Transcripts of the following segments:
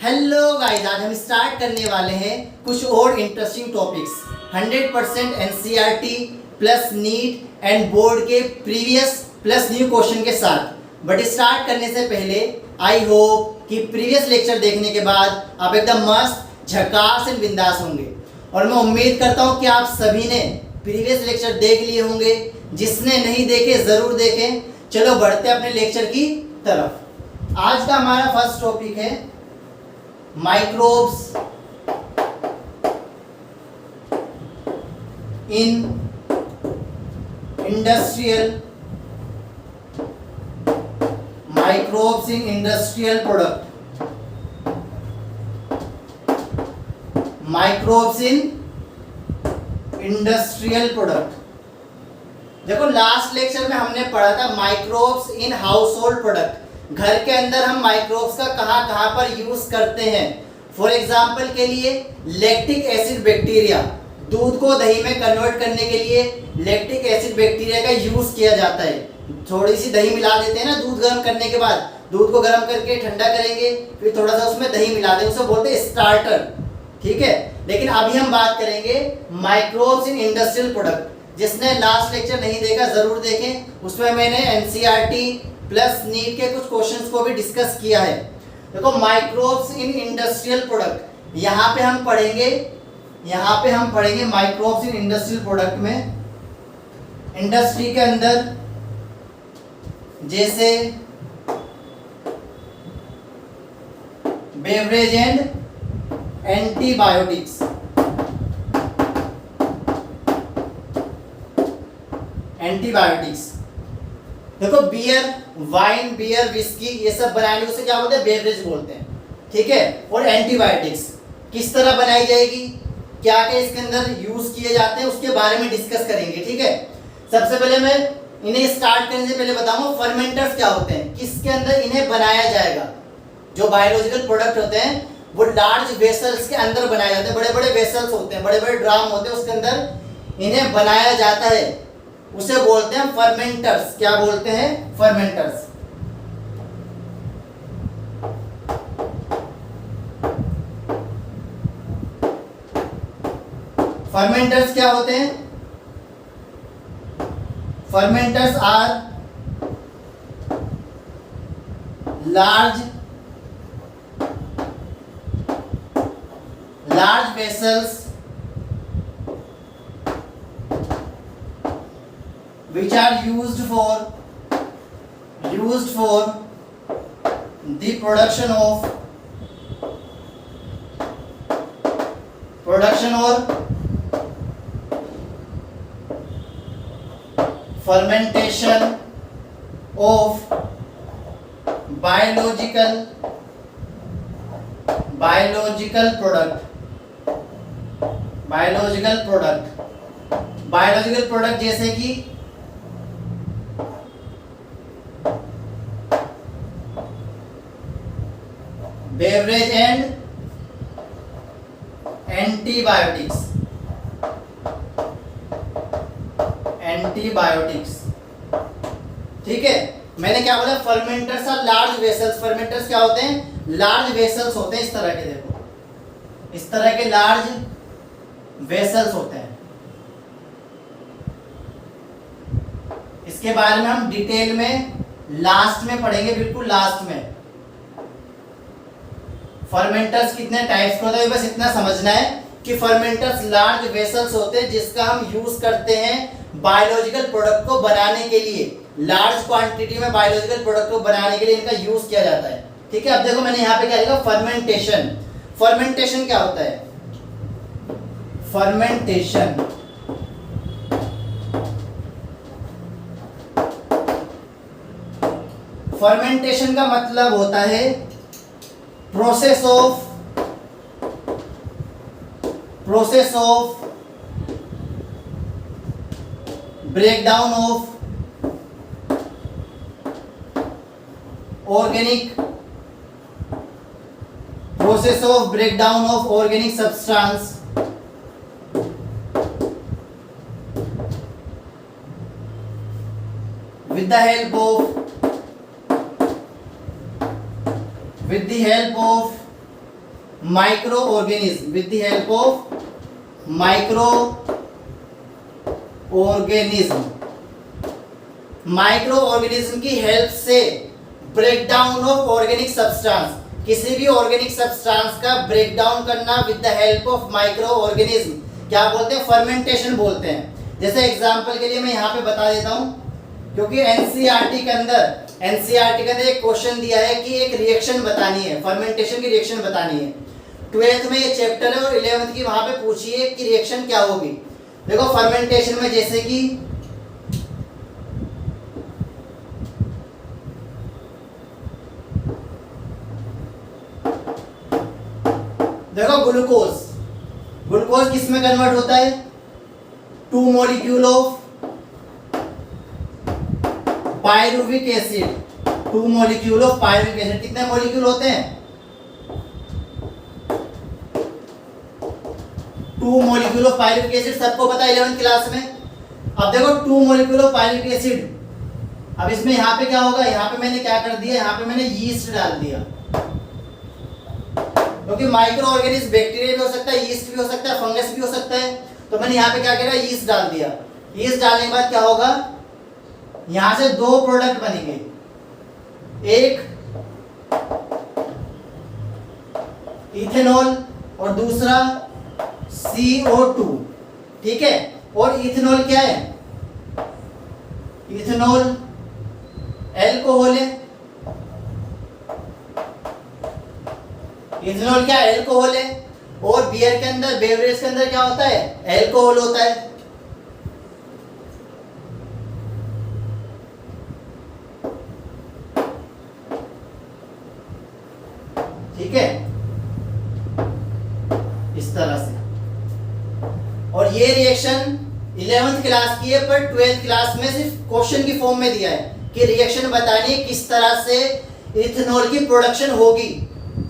Hello guys, आज हम start करने वाले हैं कुछ और interesting topics 100% NCERT plus neat and board के प्रीवियस प्लस न्यू क्वेश्चन के साथ। बट स्टार्ट करने से पहले आई होप कि प्रीवियस लेक्चर देखने के बाद आप एकदम मस्त झकास एंड बिंदास होंगे और मैं उम्मीद करता हूँ कि आप सभी ने प्रीवियस लेक्चर देख लिए होंगे। जिसने नहीं देखे ज़रूर देखें। चलो बढ़ते अपने लेक्चर की तरफ। आज का हमारा फर्स्ट टॉपिक है microbes in industrial product. Microbes in industrial product. देखो लास्ट लेक्चर में हमने पढ़ा था microbes in house hold product. घर के अंदर हम माइक्रोब्स का कहाँ पर यूज करते हैं। फॉर एग्जाम्पल के लिए लैक्टिक एसिड बैक्टीरिया, दूध को दही में कन्वर्ट करने के लिए लैक्टिक एसिड बैक्टीरिया का यूज किया जाता है। थोड़ी सी दही मिला देते हैं ना, दूध गर्म करने के बाद दूध को गर्म करके ठंडा करेंगे, फिर थोड़ा सा उसमें दही मिला देंगे, उसे बोलते हैं स्टार्टर। ठीक है, लेकिन अभी हम बात करेंगे माइक्रोब्स इन इंडस्ट्रियल प्रोडक्ट। जिसने लास्ट लेक्चर नहीं देखा जरूर देखें, उसमें मैंने एनसीईआरटी प्लस नीट के कुछ क्वेश्चंस को भी डिस्कस किया है। देखो माइक्रोब्स इन इंडस्ट्रियल प्रोडक्ट, यहाँ पे हम पढ़ेंगे माइक्रोब्स इन इंडस्ट्रियल प्रोडक्ट में इंडस्ट्री के अंदर जैसे बेवरेज एंड एंटीबायोटिक्स। देखो बियर, वाइन, बियर, विस्की, ये सब बनाने उसे क्या बोलते हैं, बेवरेज बोलते हैं। ठीक है, और एंटीबायोटिक्स किस तरह बनाई जाएगी, क्या क्या इसके अंदर यूज किए जाते हैं, उसके बारे में डिस्कस करेंगे। ठीक है, सबसे पहले मैं इन्हें स्टार्ट करने से पहले बताऊंगा फर्मेंटर्स क्या होते हैं, किसके अंदर इन्हें बनाया जाएगा। जो बायोलॉजिकल प्रोडक्ट होते हैं वो लार्ज वेसल्स के अंदर बनाए जाते हैं। बड़े बड़े वेसल्स होते हैं, बड़े बड़े ड्राम होते हैं, उसके अंदर इन्हें बनाया जाता है, उसे बोलते हैं फर्मेंटर्स। क्या बोलते हैं, फर्मेंटर्स। फर्मेंटर्स क्या होते हैं, fermenters are large vessels which are used for the production or fermentation of biological product जैसे कि बेवरेज एंड एंटीबायोटिक्स। ठीक है, मैंने क्या बोला, fermenters are large vessels. Fermenters क्या होते हैं, लार्ज वेसल्स होते हैं, इस तरह के। देखो इस तरह के लार्ज वेसल्स होते हैं। इसके बारे में हम डिटेल में लास्ट में पढ़ेंगे, बिल्कुल लास्ट में। फर्मेंटर्स कितने टाइप्स के होते हैं, बस इतना समझना है कि फर्मेंटर्स लार्ज वेसल्स होते हैं जिसका हम यूज करते हैं बायोलॉजिकल प्रोडक्ट को बनाने के लिए। लार्ज क्वांटिटी में बायोलॉजिकल प्रोडक्ट को बनाने के लिए इनका यूज किया जाता है। ठीक है, अब देखो मैंने यहाँ पे क्या लिखा, फर्मेंटेशन। फर्मेंटेशन क्या होता है, फर्मेंटेशन का मतलब होता है process of breakdown of organic substance with the help of micro organism, with the help of micro organism, micro organism की हेल्प से break down of organic substance, किसी भी ऑर्गेनिक सब्सटेंस का ब्रेक डाउन करना with the help of micro organism, क्या बोलते हैं, fermentation बोलते हैं। जैसे एग्जांपल के लिए मैं यहाँ पे बता देता हूँ, क्योंकि एनसीईआरटी के अंदर एक क्वेश्चन दिया है कि एक रिएक्शन बतानी है, फर्मेंटेशन की रिएक्शन बतानी है। 12th में ये चैप्टर है और 11th की वहां पे पूछिए कि रिएक्शन क्या होगी। देखो फर्मेंटेशन में जैसे कि देखो ग्लूकोज किस में कन्वर्ट होता है, 2 molecule of pyruvic acid, 2 molecule of pyruvic acid, कितने मॉलिक्यूल होते हैं, 2 मॉलिक्यूल ऑफ पायरुविक एसिड, सबको पता है 11th क्लास में। अब देखो 2 मॉलिक्यूल ऑफ पायरुविक एसिड, अब इसमें यहाँ पे क्या होगा, यहाँ पे मैंने क्या कर दिया, यहाँ पे मैंने यीस्ट डाल दिया, क्योंकि माइक्रो ऑर्गेनिज्म बैक्टीरिया भी हो सकता है, यीस्ट भी हो सकता है, फंगस भी हो सकता है, तो मैंने यहाँ पे क्या किया, यीस्ट डाल दिया। यीस्ट डालने के बाद क्या होगा, यहां से 2 प्रोडक्ट बनेंगे, एक इथेनॉल और दूसरा CO2, ठीक है। और इथेनॉल क्या है, इथेनॉल एल्कोहल है, इथेनॉल क्या एल्कोहल है, और बियर के अंदर, बेवरेज के अंदर क्या होता है, एल्कोहल होता है। ठीक है, इस तरह से। और ये रिएक्शन 11th क्लास की है, पर 12th क्लास में सिर्फ क्वेश्चन की फॉर्म में दिया है कि रिएक्शन बतानी है किस तरह से इथेनॉल की प्रोडक्शन होगी।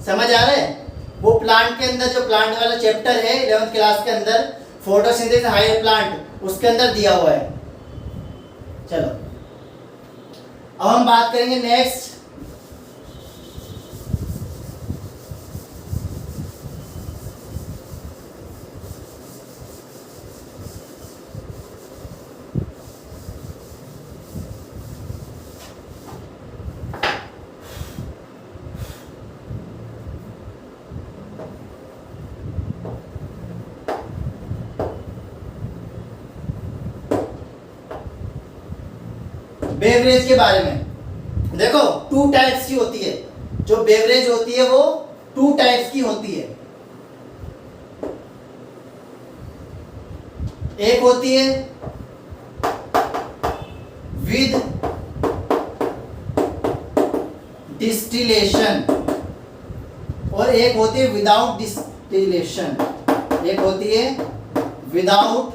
समझ आ रहा है, वो प्लांट के अंदर, जो प्लांट वाला चैप्टर है 11th क्लास के अंदर, फोटोसिंथेसिस हायर प्लांट, उसके अंदर दिया हुआ है। चलो अब हम बात करेंगे नेक्स्ट, बेवरेज के बारे में। देखो 2 टाइप्स की होती है, जो बेवरेज होती है वो 2 टाइप्स की होती है। एक होती है विद डिस्टिलेशन और एक होती है विदाउट डिस्टिलेशन। एक होती है विदाउट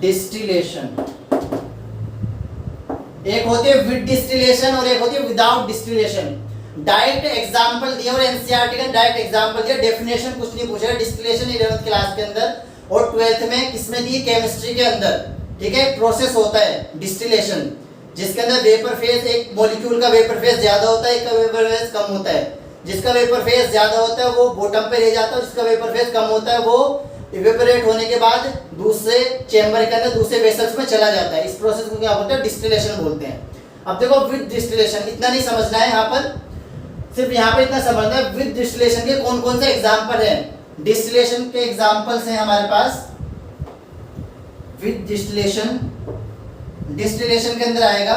डिस्टिलेशन, एक होती है विद डिस्टिलेशन और एक होती है विदाउट डिस्टिलेशन। डायरेक्ट एग्जांपल दिया और एनसीईआरटी का डायरेक्ट एग्जांपल दिया, डेफिनेशन कुछ नहीं पूछा। डिस्टिलेशन 11th क्लास के अंदर और 12th में किसमें दी, केमिस्ट्री के अंदर। ठीक है, प्रोसेस होता है डिस्टिलेशन, जिसके अंदर वेपर फेज, एक मॉलिक्यूल का वेपर फेज ज्यादा होता है, एक का वेपर फेज कम होता है। जिसका वेपर फेज ज्यादा होता है वो बॉटम पे रह जाता है, जिसका वेपर फेज कम होता है वो इवेपोरेट होने के बाद दूसरे चेंबर के अंदर, दूसरे वेसल्स में चला जाता है। इस प्रोसेस को क्या बोलते हैं, डिस्टिलेशन बोलते हैं। अब देखो विद डिस्टिलेशन, इतना नहीं समझना है यहाँ पर, सिर्फ यहाँ पर इतना समझना है विद डिस्टिलेशन के कौन कौन से एग्जाम्पल हैं। डिस्टिलेशन के एग्जाम्पल्स हैं हमारे पास। विद डिस्टिलेशन, डिस्टिलेशन के अंदर आएगा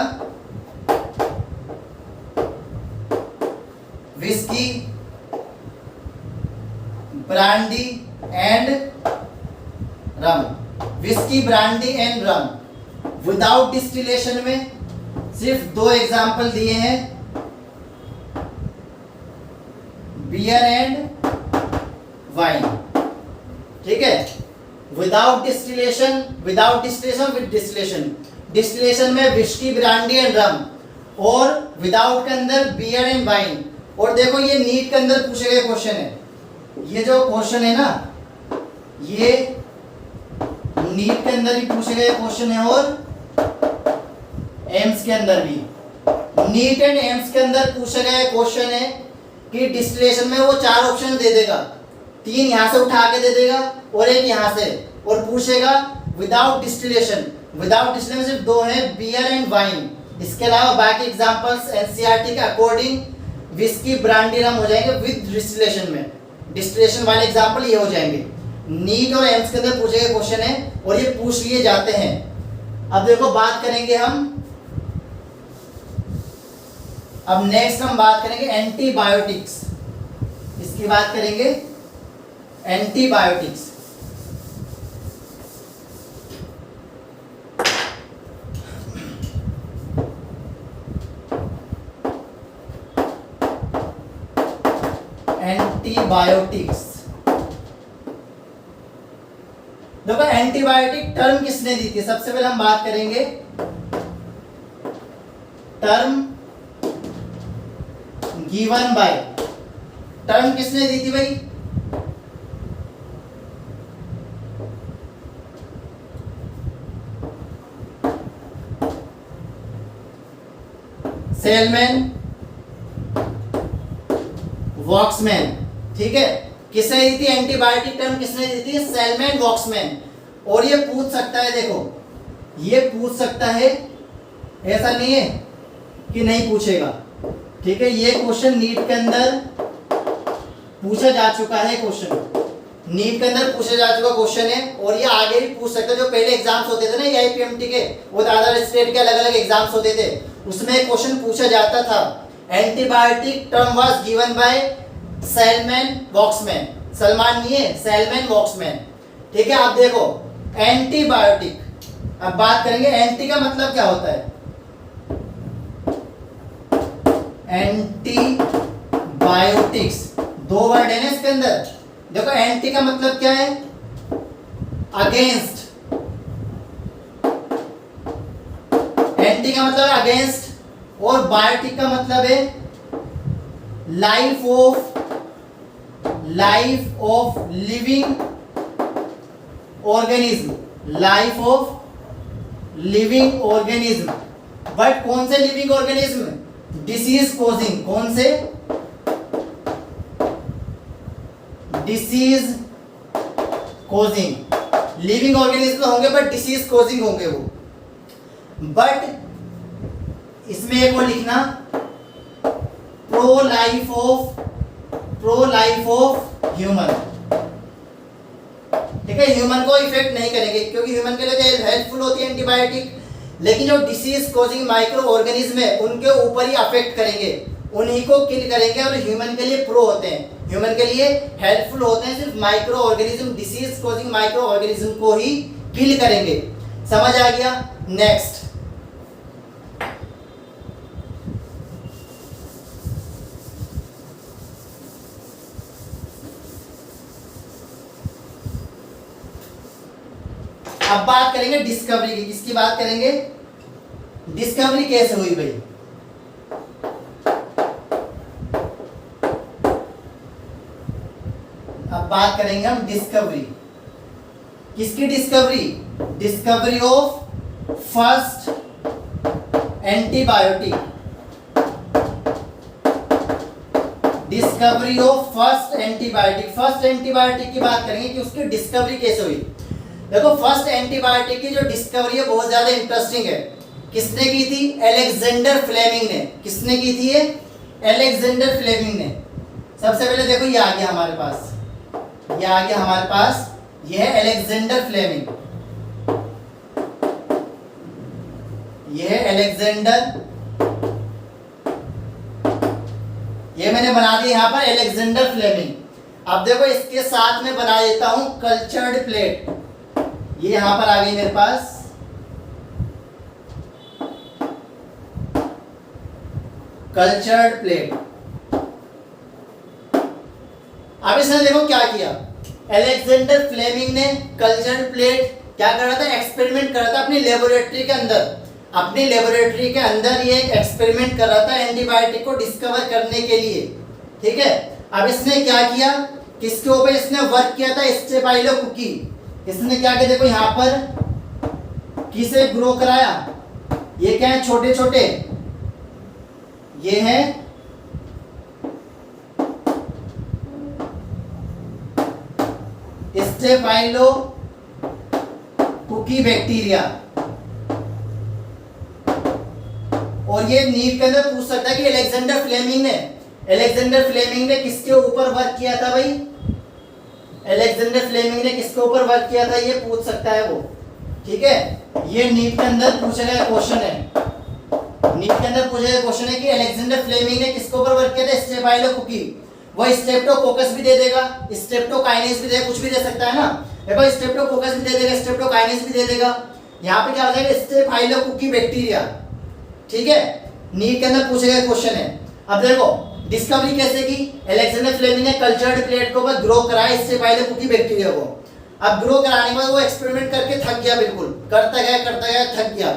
whisky, brandy and rum. Whisky, brandy and rum. Without distillation में सिर्फ 2 एग्जाम्पल दिए हैं, बियर एंड वाइन। ठीक है, without distillation, without distillation, with distillation. Distillation में विस्की, ब्रांडी एंड रम, और विदाउट के अंदर बियर एंड वाइन। और देखो ये नीट के अंदर पूछे गए क्वेश्चन है, ये जो क्वेश्चन है ना, ये नीट के अंदर भी पूछे गए क्वेश्चन है और एम्स के अंदर भी। नीट एंड एम्स के अंदर पूछे गए क्वेश्चन है कि डिस्टिलेशन में वो 4 ऑप्शन दे देगा, 3 यहाँ से उठा के दे देगा और 1 यहाँ से, और पूछेगा विदाउट डिस्टिलेशन। विदाउट डिस्टिलेशन सिर्फ 2 है, बियर एंड वाइन। इसके अलावा बाकी एग्जांपल्स एनसीईआरटी के अकॉर्डिंग विस्की ब्रांडी रम हो जाएंगे विद डिस्टिलेशन में। डिस्टिलेशन वाले एग्जांपल ये हो जाएंगे। नीट और एम्स के अंदर पूछे गए क्वेश्चन है और ये पूछ लिए जाते हैं। अब देखो बात करेंगे हम, अब नेक्स्ट हम बात करेंगे एंटीबायोटिक्स। इसकी बात करेंगे एंटीबायोटिक्स। एंटीबायोटिक्स देखो, एंटीबायोटिक टर्म किसने दी थी? सबसे पहले हम बात करेंगे टर्म गिवन बाय। टर्म किसने दी थी भाई? Salesman, Voxman. ठीक है, किसने दी थी एंटीबायोटिक टर्म? किसने दी थी? Salesman, Voxman. और ये पूछ सकता है, देखो ये पूछ सकता है, ऐसा नहीं है कि नहीं पूछेगा। ठीक है, ये क्वेश्चन नीट के अंदर पूछा जा चुका है। क्वेश्चन नीट के अंदर पूछा जा चुका क्वेश्चन है और ये आगे भी पूछ सकते हैं। जो पहले एग्जाम्स होते थे ना AIPMT के, वो अदर स्टेट के अलग अलग एग्जाम्स होते थे, उसमें एक क्वेश्चन पूछा जाता था, antibiotic term was given by salesman, Voxman. Salman नहीं है, सेलमैन, वॉक्समैन। ठीक है, आप देखो एंटीबायोटिक, अब बात करेंगे एंटी का मतलब क्या होता है। एंटीबायोटिक्स 2 वर्ड है ना इसके अंदर। देखो एंटी का मतलब क्या है? अगेंस्ट। एंटी का मतलब अगेंस्ट और बायोटिक का मतलब है life of living organism. Life of living organism. But कौन से लिविंग ऑर्गेनिज्म? Disease causing. कौन से? Disease causing. लिविंग ऑर्गेनिज्म होंगे बट डिसीज कोजिंग होंगे वो। बट इसमें एक वो लिखना, प्रो लाइफ ऑफ ह्यूमन। ठीक है, ह्यूमन को इफेक्ट नहीं करेंगे क्योंकि ह्यूमन के लिए हेल्पफुल होती है एंटीबायोटिक, लेकिन जो डिसीज कॉजिंग माइक्रो ऑर्गेनिज्म है उनके ऊपर ही अफेक्ट करेंगे, उन्हीं को किल करेंगे और ह्यूमन के लिए प्रो होते हैं, ह्यूमन के लिए हेल्पफुल होते हैं। सिर्फ micro organism, disease causing micro organism को ही किल करेंगे। समझ आ गया? नेक्स्ट, अब बात करेंगे डिस्कवरी की। किसकी बात करेंगे? डिस्कवरी कैसे हुई भाई? अब बात करेंगे हम डिस्कवरी। किसकी discovery? Discovery of first antibiotic. Discovery of first antibiotic. First antibiotic की बात करेंगे कि उसकी डिस्कवरी कैसे हुई। देखो फर्स्ट एंटीबायोटिक की जो डिस्कवरी है बहुत ज्यादा इंटरेस्टिंग है। किसने की थी? अलेक्जेंडर फ्लेमिंग ने। किसने की थी ये? अलेक्जेंडर फ्लेमिंग ने। सबसे पहले देखो ये आ गया हमारे पास, ये आ गया हमारे पास, ये है अलेक्जेंडर फ्लेमिंग। ये है अलेक्जेंडर, ये मैंने बना दिया यहां पर अलेक्जेंडर फ्लेमिंग। अब देखो इसके साथ में बना देता हूं कल्चर्ड प्लेट। ये यहां पर आ गई मेरे पास, कल्चर्ड प्लेट। अब इसने देखो क्या किया, अलेक्जेंडर फ्लेमिंग ने कल्चर्ड प्लेट क्या कर रहा था? एक्सपेरिमेंट कर रहा था अपनी लेबोरेटरी के अंदर। अपनी लेबोरेटरी के अंदर ये एक एक्सपेरिमेंट कर रहा था एंटीबायोटिक को डिस्कवर करने के लिए। ठीक है, अब इसने क्या किया, किसके ऊपर इसने वर्क किया था? स्टेफाइलोकोकी। इसने क्या किया? देखो यहां पर किसे ग्रो कराया? ये क्या है? छोटे छोटे, ये है स्टेफाइलोकोकी बैक्टीरिया। और ये नीट के अंदर पूछ सकता है कि अलेक्जेंडर फ्लेमिंग ने किसके ऊपर वर्क किया था भाई? अलेक्जेंडर फ्लेमिंग ने किसके ऊपर वर्क किया था, ये पूछ सकता है वो। ठीक है, ये नीट के अंदर पूछा गया क्वेश्चन है। नीट के अंदर पूछा गया क्वेश्चन है कि अलेक्जेंडर फ्लेमिंग ने किसके ऊपर वर्क किया था? स्टेफाइलोकोकी। वो स्ट्रेप्टोकोकस भी दे देगा, स्ट्रेप्टोकाइनेस भी दे, कुछ भी दे सकता है ना। देखो स्ट्रेप्टोकोकस भी दे देगा, स्ट्रेप्टोकाइनेस भी दे देगा। यहाँ पे क्या हो जाएगा? स्टेफाइलोकोकी बैक्टीरिया। ठीक है, नीट के अंदर पूछे गए क्वेश्चन है। अब देखो डिस्कवरी कैसे की? अलेक्जेंडर फ्लेमिंग ने कल्चर्ड प्लेट के ऊपर ग्रो कराया स्टेफाइलोकोकी बैक्टीरिया को। अब ग्रो कराने के बाद वो एक्सपेरिमेंट करके थक गया, बिल्कुल करता गया थक गया।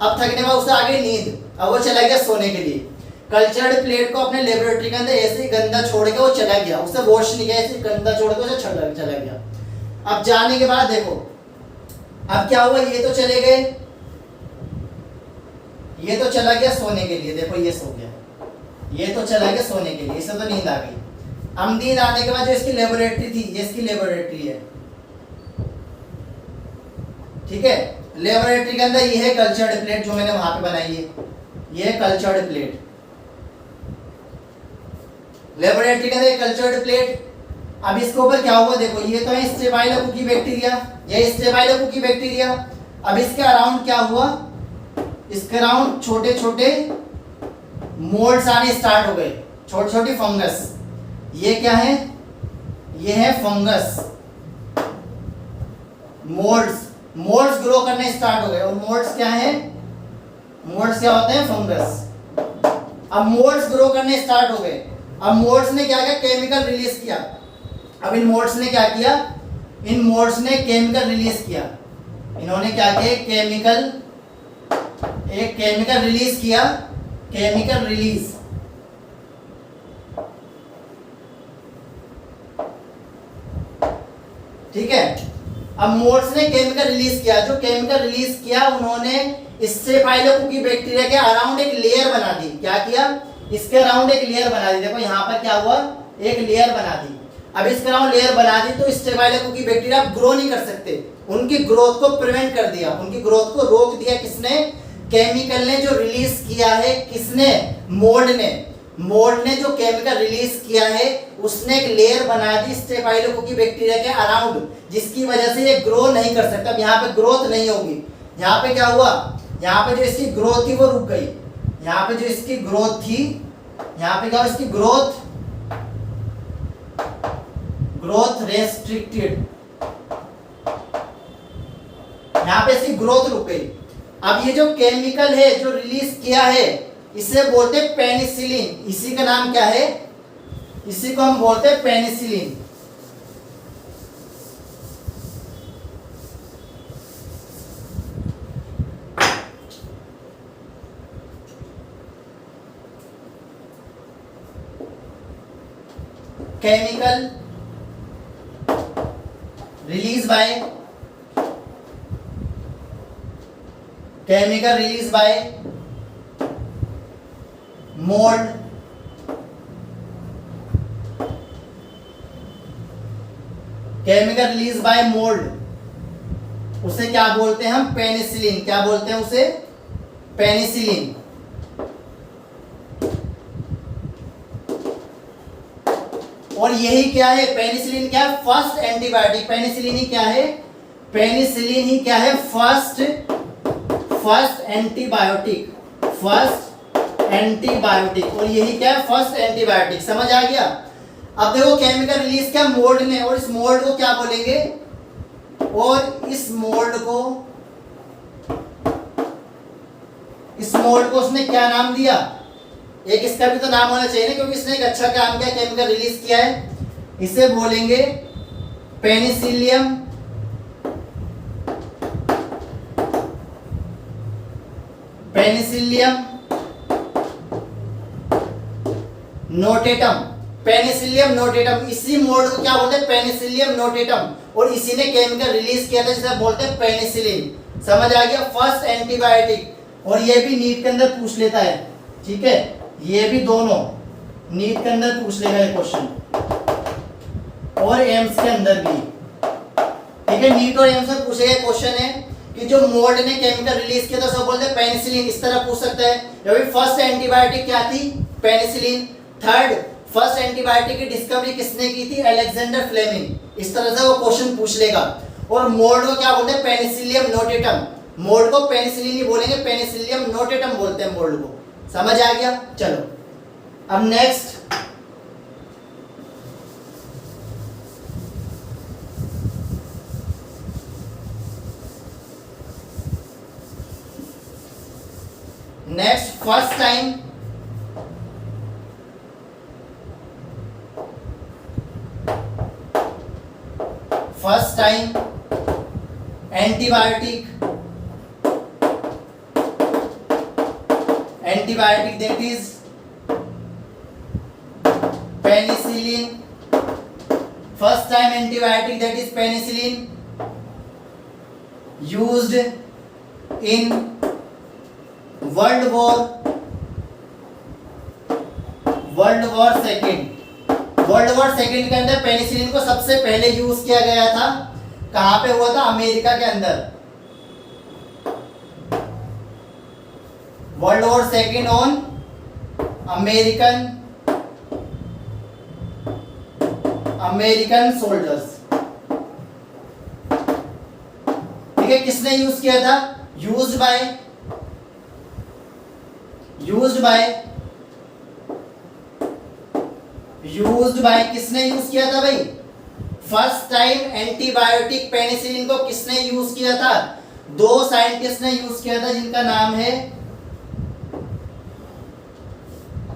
अब थकने के बाद उसे आ गई नींद, अब वो चला गया सोने के लिए। कल्चर्ड प्लेट को अपने लेबोरेटरी के अंदर ऐसे ही गंदा छोड़ के वो चला गया, उसे वॉश नहीं किया, ऐसे गंदा छोड़ के उसे चला गया। अब जाने के बाद देखो अब क्या हुआ, ये तो चले गए, ये तो चला गया सोने के लिए। देखो ये सो गया, ये तो चला गया सोने के लिए, इसे तो नींद आ गई। अब नींद आने के बाद जो इसकी लेबोरेटरी थी, ये इसकी लेबोरेटरी है। ठीक है, लेबोरेटरी के अंदर ये है कल्चर्ड प्लेट जो मैंने वहां पे बनाई है, ये है कल्चर्ड प्लेट। लेबोरेटरी के अंदर कल्चर्ड प्लेट। अब इसके ऊपर क्या हुआ देखो, ये तो है स्टेफाइलोकोकी बैक्टीरिया, ये स्टेफाइलोकोकी बैक्टीरिया। अब इसके अराउंड क्या हुआ, इसके अराउंड छोटे छोटे मोल्ड्स आने स्टार्ट हो गए, छोटी छोटी फंगस। ये क्या है? ये है फंगस, मोल्ड्स ग्रो करने स्टार्ट हो गए। और मोल्ड्स क्या है? मोल्ड्स क्या होते हैं? फंगस। अब मोल्ड्स ग्रो करने स्टार्ट हो गए। अब मोल्ड्स ने क्या किया? केमिकल रिलीज किया। अब इन मोल्ड्स ने क्या किया? इन मोल्ड्स ने केमिकल रिलीज किया। इन्होंने क्या किया? केमिकल रिलीज किया, केमिकल रिलीज। ठीक है, अब मोल्ड्स ने केमिकल रिलीज किया। जो केमिकल रिलीज किया उन्होंने स्टेफाइलोकोकी बैक्टीरिया के अराउंड एक लेयर बना दी। क्या किया? इसके अराउंड एक लेयर बना दी। देखो यहाँ पर क्या हुआ, एक लेयर बना दी। अब इसके अराउंड लेयर बना दी तो स्टेफाइलोकोकी बैक्टीरिया ग्रो नहीं कर सकते, उनकी ग्रोथ को प्रिवेंट कर दिया, उनकी ग्रोथ को रोक दिया। किसने? केमिकल ने जो रिलीज किया है। किसने? मोल्ड ने जो केमिकल रिलीज किया है उसने एक लेयर बना दी स्टेफाइलोकोकी बैक्टीरिया के अराउंड, जिसकी वजह से ये ग्रो नहीं कर सकता। यहाँ पे ग्रोथ नहीं होगी। यहाँ पे क्या हुआ? यहाँ पे जो इसकी ग्रोथ थी वो रुक गई। यहाँ पे जो इसकी ग्रोथ थी, यहाँ पे क्या हुआ? इसकी ग्रोथ रेस्ट्रिक्टेड, यहाँ पे इसकी ग्रोथ रुक गई। अब ये जो केमिकल है जो रिलीज किया है इसे बोलते हैं पेनिसिलिन। इसी का नाम क्या है? इसी को हम बोलते हैं penicillin. Chemical release by mould, chemical release by mould, उसे क्या बोलते हैं हम? पेनिसिलिन। क्या बोलते हैं उसे? पेनिसिलिन। और यही क्या है? पेनिसिलिन क्या है? First antibiotic. पेनिसिलिन ही क्या है? पेनिसिलिन ही क्या है? First antibiotic. और यही क्या है? First antibiotic. समझ आ गया? अब देखो केमिकल रिलीज क्या मोल्ड ने, और इस मोल्ड को क्या बोलेंगे? और इस मोल्ड को उसने क्या नाम दिया? एक इसका भी तो नाम होना चाहिए ना, क्योंकि इसने एक अच्छा काम किया, केमिकल रिलीज किया है। इसे बोलेंगे पेनिसिलियम नोटेटम। पेनिसिलियम नोटेटम, इसी मोल्ड को क्या बोलते हैं? Penicillium notatum. और इसी ने केमिकल रिलीज किया था जिसे बोलते हैं पेनिसिलिन। समझ आ गया? First antibiotic. और ये भी नीट के अंदर पूछ लेता है। ठीक है, ये भी दोनों नीट के अंदर पूछ लेगा ये क्वेश्चन, और एम्स के अंदर भी। ठीक है, नीट और एम्स में पूछे गए क्वेश्चन है कि जो मोल्ड ने केमिकल रिलीज किया था सब बोलते हैं पेनिसिलिन, इस तरह पूछ सकता है। या फिर फर्स्ट एंटीबायोटिक क्या थी, पेनिसिलिन। थर्ड, फर्स्ट एंटीबायोटिक की डिस्कवरी किसने की थी, अलेक्जेंडर फ्लेमिंग, इस तरह से वो क्वेश्चन पूछ लेगा। और मोल्ड को क्या बोलते हैं, पेनिसिलियम नोटेटम, मोल्ड को पेनिसिलिन ही बोलेंगे, पेनिसिलियम नोटेटम बोलते हैं मोल्ड को। समझ आ गया? चलो अब next, first time antibiotic that is penicillin, first time antibiotic that is penicillin used in World War II। World war second के अंदर पेनिसिलिन को सबसे पहले यूज किया गया था। कहां पे हुआ था, अमेरिका के अंदर। World war second on American soldiers. ठीक है, किसने यूज किया था, यूज्ड बाय किसने यूज किया था भाई, फर्स्ट टाइम एंटीबायोटिक पेनिसिलिन को किसने यूज किया था, दो साइंटिस्ट ने यूज किया था जिनका नाम है,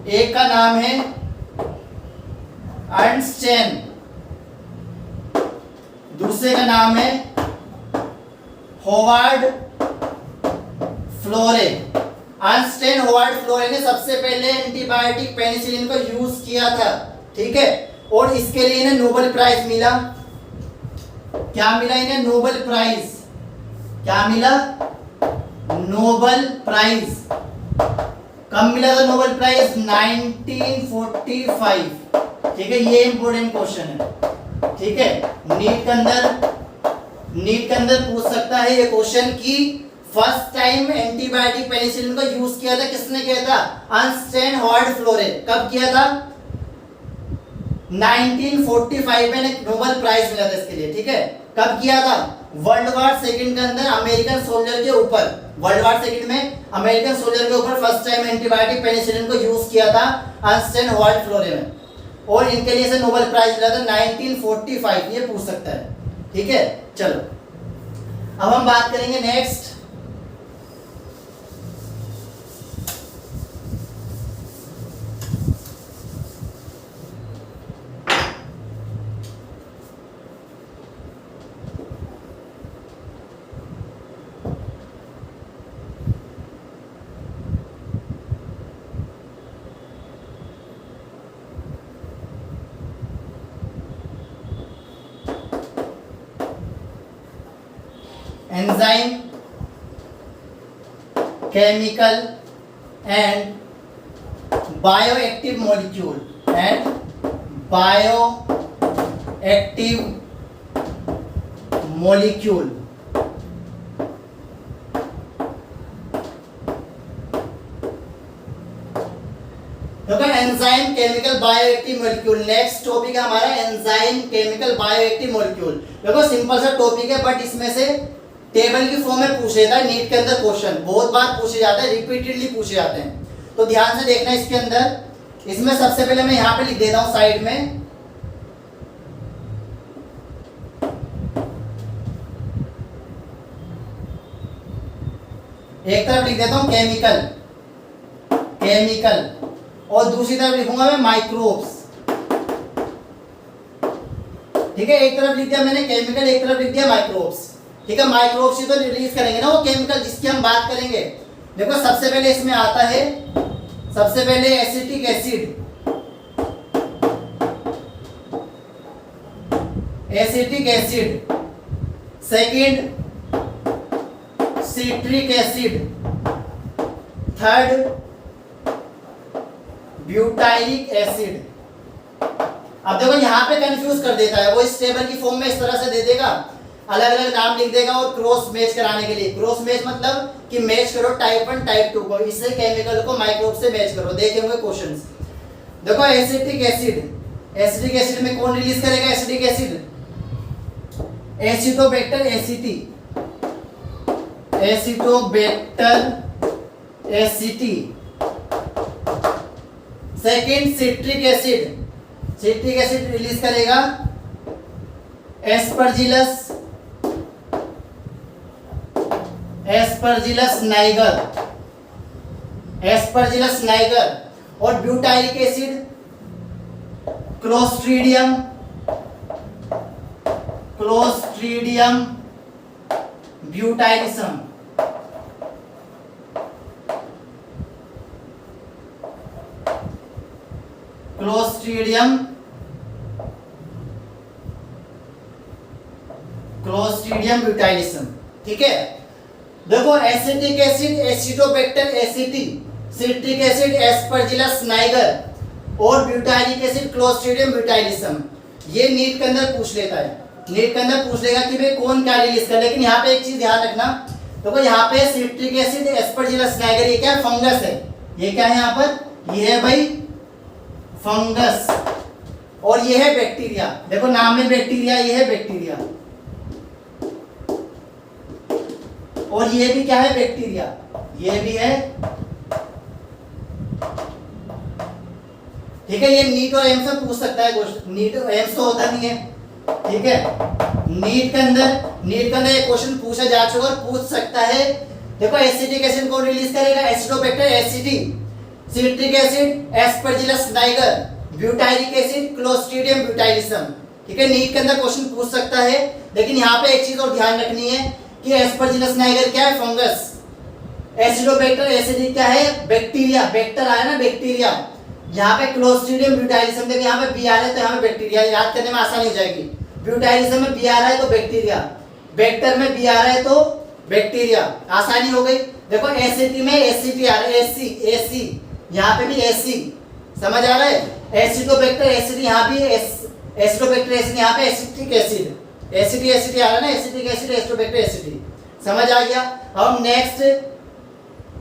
एक का नाम है अर्नस्ट चेन, दूसरे का नाम है होवार्ड फ्लोरे। अर्नस्ट चेन, होवार्ड फ्लोरे ने सबसे पहले एंटीबायोटिक पेनिसिलिन को यूज किया था। ठीक है, और इसके लिए इन्हें नोबेल प्राइज मिला। क्या मिला इन्हें, नोबेल प्राइज। क्या मिला, नोबेल प्राइज। कब मिला था नोबेल प्राइज, 1945। ठीक है, ये इंपॉर्टेंट क्वेश्चन है। ठीक है, नीट के अंदर पूछ सकता है ये क्वेश्चन कि फर्स्ट टाइम एंटीबायोटिक पेनिसिलिन को यूज किया था, किसने किया था, अर्नस्ट चेन होवार्ड फ्लोरे। कब किया था, 1945 में नोबेल प्राइज मिला था इसके लिए। ठीक है, कब किया था, वर्ल्ड वॉर सेकंड के अंदर अमेरिकन सोल्जर के ऊपर, वर्ल्ड वॉर सेकंड में अमेरिकन सोल्जर के ऊपर फर्स्ट टाइम एंटीबायोटिक पेनिसिलिन को यूज किया था अर्नस्ट चेन होवार्ड फ्लोरे में, और इनके लिए से नोबेल प्राइज मिला था 1945। ये पूछ सकता है। ठीक है, चलो अब हम बात करेंगे next, enzyme, chemical and bioactive molecule देखो, enzyme, chemical, bioactive molecule. Next topic है हमारा एंजाइम, केमिकल, बायोएक्टिव मॉलिक्यूल। देखो सिंपल सा टॉपिक है, बट इसमें से टेबल की फॉर्म में पूछे जाता है नीट के अंदर क्वेश्चन, बहुत बार पूछे जाते हैं, रिपीटेडली पूछे जाते हैं, तो ध्यान से देखना इसके अंदर। इसमें सबसे पहले मैं यहां पे लिख देता हूं साइड में, एक तरफ लिख देता हूं केमिकल, और दूसरी तरफ लिखूंगा मैं माइक्रोब्स। ठीक है, एक तरफ लिख दिया मैंने केमिकल, एक तरफ लिख दिया माइक्रोब्स। ठीक है, माइक्रोब्स ही तो रिलीज करेंगे ना वो केमिकल जिसकी हम बात करेंगे। देखो सबसे पहले इसमें आता है, सबसे पहले acetic acid, second citric acid, third butylic acid. अब देखो यहां पे कंफ्यूज कर देता है वो, इस टेबल की फॉर्म में इस तरह से दे देगा, अलग अलग नाम लिख देगा और क्रॉस मैच कराने के लिए। क्रॉस मैच मतलब कि मैच करो टाइप 1 टाइप 2 को, इससे केमिकल को माइक्रोब से मैच करो। देखे होंगे क्वेश्चंस। देखो एसिटिक एसिड, एसिटिक एसिड में कौन रिलीज करेगा acetic acid? Acetobacter aceti, Acetobacter aceti. Second citric acid, citric acid release करेगा Aspergillus, Aspergillus niger, Aspergillus niger. और butylic acid Clostridium, Clostridium butylicum. Clostridium, Clostridium butylicum. ठीक है। देखो acetic acid Acetobacter aceti, citric acid Aspergillus niger और butylic acid Clostridium ब्यूटाइलिसम। ये NEET के अंदर पूछ लेता है, नीट के अंदर पूछ लेगा कि भाई कौन क्या रिलीज कर। लेकिन यहाँ पे एक चीज ध्यान रखना, देखो यहाँ पे सिट्रिक एसिड एस्परजिलस नाइगर ये क्या है? फंगस है। ये क्या है यहाँ पर? ये है भाई फंगस और ये है बैक्टीरिया। देखो नाम में बैक्टीरिया, ये है बैक्टीरिया और ये भी क्या है? बैक्टीरिया, ये भी है। ठीक है। ये नीट और एम्स में पूछ सकता है क्वेश्चन, नीट और एम्स तो होता नहीं है। ठीक है। नीट के अंदर एक क्वेश्चन पूछा जा चुका और पूछ सकता है। देखो एसिटिक एसिड कौन रिलीज करेगा? Acetobacter aceti, citric acid Aspergillus niger, butylic acid Clostridium butylicum. ठीक है। नीट के अंदर क्वेश्चन पूछ सकता है। लेकिन यहाँ पे एक चीज और ध्यान रखनी है कि एस्परजिलस नाइगर क्या है? फंगस। एसिडोबैक्टर एसिडी क्या है? बैक्टीरिया, बैक्टर आया ना बैक्टीरिया। यहाँ पे क्लोस्ट्रीडियम ब्यूटाइलिसम, देखिए यहाँ पे बी आ रहा है तो यहाँ पे बैक्टीरिया, याद करने में आसानी हो जाएगी। ब्यूटाइलिसम में बी आ रहा है तो बैक्टीरिया, बैक्टर में बी आ रहा है तो बैक्टीरिया, आसानी हो गई। देखो एसिटी में एसिटी आ रहा है, एसी एसी, यहाँ पे भी एसी, समझ आ रहा है? एसिडोबैक्टर एसिड यहाँ भी एसिडोबैक्टर एसिड, यहाँ पे एसिटिक एसिड, एसिडी एसिडी आ रहा है ना, एसिटिक एसिड एसिडोबैक्टर एसिडी, समझ आ गया। अब नेक्स्ट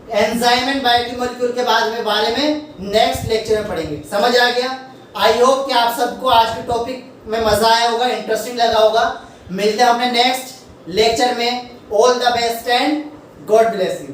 एंजाइम एंड बायोमोलिक्यूल के बारे में नेक्स्ट लेक्चर में पढ़ेंगे। समझ आ गया? आई होप कि आप सबको आज के टॉपिक में मजा आया होगा, इंटरेस्टिंग लगा होगा। मिलते हैं अपने नेक्स्ट लेक्चर में। All the best and God bless you.